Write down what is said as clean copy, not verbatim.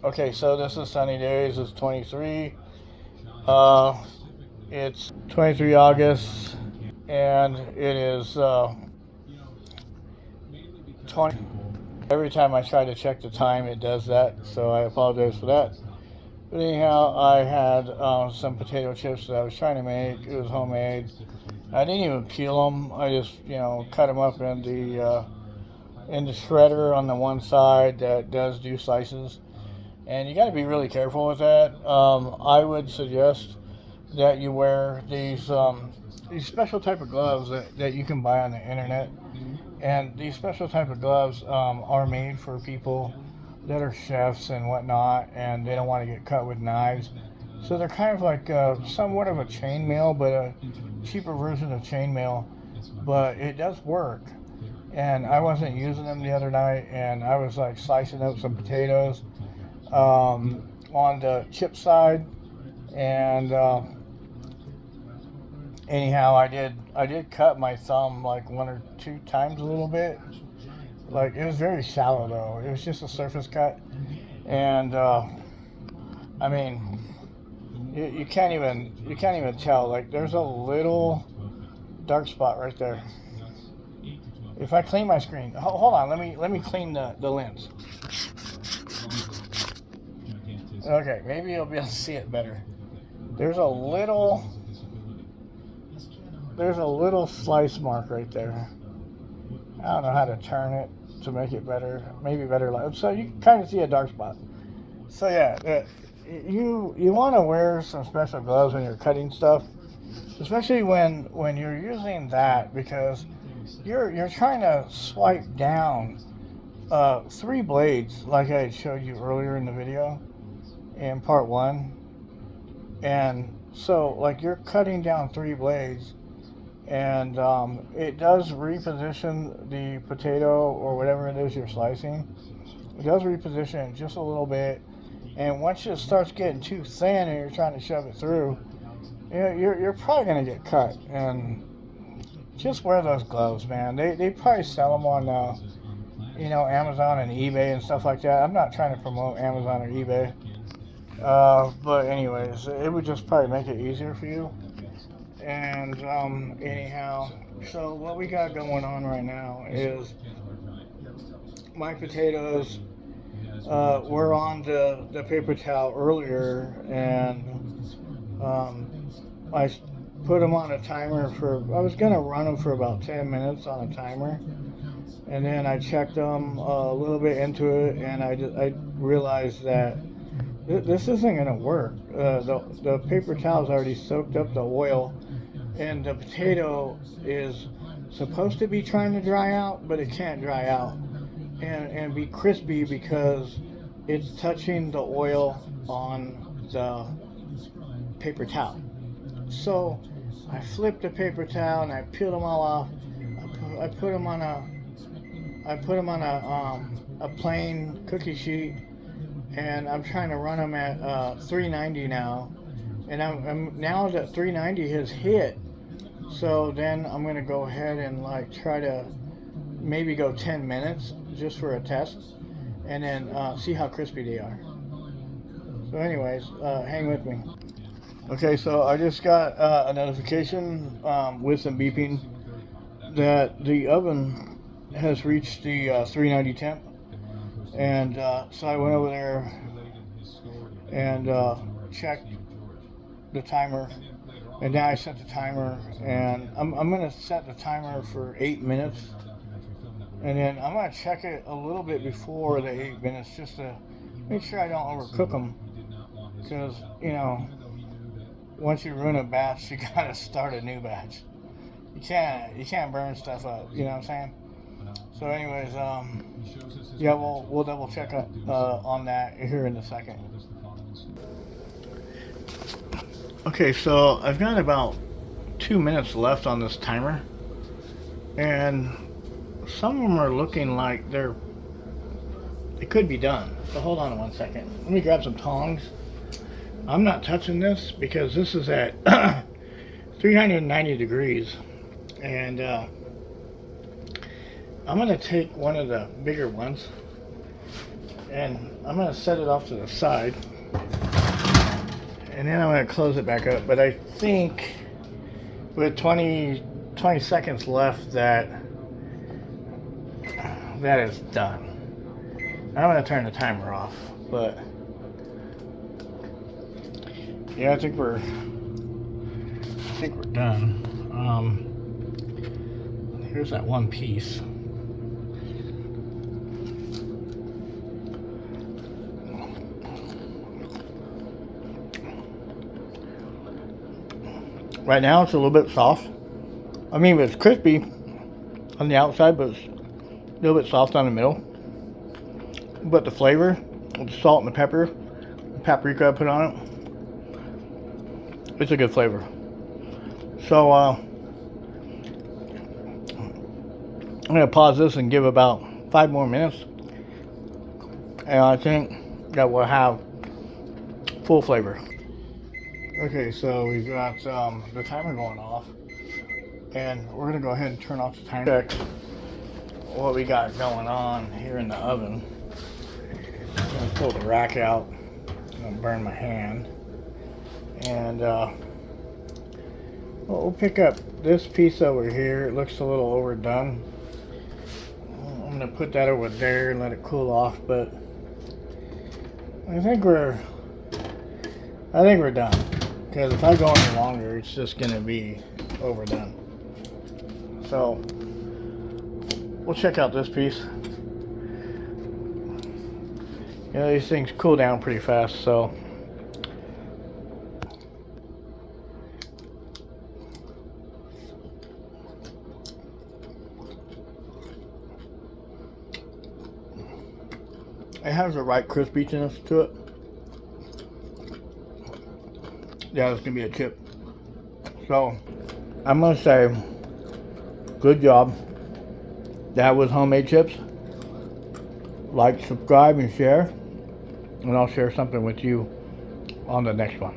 Okay, so this is Sunny Days. It's 23. It's 23 August, and it is 20. Every time I try to check the time, it does that, so I apologize for that. But anyhow, I had some potato chips that I was trying to make. It was homemade. I didn't even peel them. I just, cut them up in the shredder on the one side that does do slices. And you got to be really careful with that. I would suggest that you wear these special type of gloves that you can buy on the internet. And these special type of gloves are made for people that are chefs and whatnot, and they don't want to get cut with knives. So they're kind of like somewhat of a chainmail, but a cheaper version of chainmail. But it does work. And I wasn't using them the other night, and I was like slicing up some potatoes on the chip side, and anyhow, I did cut my thumb like one or two times a little bit. Like it was very shallow though. It was just a surface cut, and I mean, you can't even tell. Like there's a little dark spot right there. If I clean my screen, hold on, let me clean the lens. Okay, maybe you'll be able to see it better. There's a little slice mark right there. I don't know how to turn it to make it better. Maybe better light. So you can kind of see a dark spot. So yeah, you want to wear some special gloves when you're cutting stuff, especially when you're using that, because you're trying to swipe down 3 blades like I showed you earlier in the video in part 1. And so like you're cutting down 3 blades, and it does reposition the potato or whatever it is you're slicing. It does reposition it just a little bit, and once it starts getting too thin and you're trying to shove it through, you're probably going to get cut. And just wear those gloves, man. They probably sell them on Amazon and eBay and stuff like that. I'm not trying to promote Amazon or eBay, but anyways, it would just probably make it easier for you. And anyhow, so what we got going on right now is my potatoes were on the paper towel earlier, and I put them on a timer I was going to run them for about 10 minutes on a timer, and then I checked them a little bit into it, and I realized that this isn't going to work. The paper towel's already soaked up the oil, and the potato is supposed to be trying to dry out, but it can't dry out and be crispy because it's touching the oil on the paper towel. So I flipped the paper towel and I peeled them all off. I put them on a plain cookie sheet, and I'm trying to run them at 390 now. And I'm now that 390 has hit, so then I'm gonna go ahead and like try to maybe go 10 minutes just for a test, and then see how crispy they are. So anyways, hang with me. Okay, so I just got a notification with some beeping that the oven has reached the 390 temp, and so I went over there and checked the timer, and now I set the timer, and I'm going to set the timer for 8 minutes, and then I'm going to check it a little bit before the 8 minutes just to make sure I don't overcook them, because once you ruin a batch, you gotta start a new batch. You can't burn stuff up. You know what I'm saying? So, anyways, yeah, we'll double check on that here in a second. Okay, so I've got about 2 minutes left on this timer, and some of them are looking like they could be done. So hold on one second. Let me grab some tongs. I'm not touching this because this is at 390 degrees, and I'm going to take one of the bigger ones, And I'm going to set it off to the side. And then I'm going to close it back up. But I think with 20 seconds left that is done. I'm going to turn the timer off. But yeah, I think we're done. Here's that one piece. Right now it's a little bit soft. I mean, it's crispy on the outside, but it's a little bit soft on the middle. But the flavor, with the salt and the pepper, the paprika I put on it, it's a good flavor. So I'm gonna pause this and give about 5 more minutes, and I think that we'll have full flavor. Okay, so we've got the timer going off, and we're gonna go ahead and turn off the timer. Check what we got going on here in the oven. I'm gonna pull the rack out. I'm gonna burn my hand, and we'll pick up this piece over here. It looks a little overdone. I'm gonna put that over there and let it cool off, but I think we're done. Because if I go any longer, it's just gonna be overdone. So we'll check out this piece. You know, these things cool down pretty fast, so it has the right crispiness to it. Yeah, it's gonna be a chip. So I'm gonna say good job. That was homemade chips. Like, subscribe, and share, and I'll share something with you on the next one.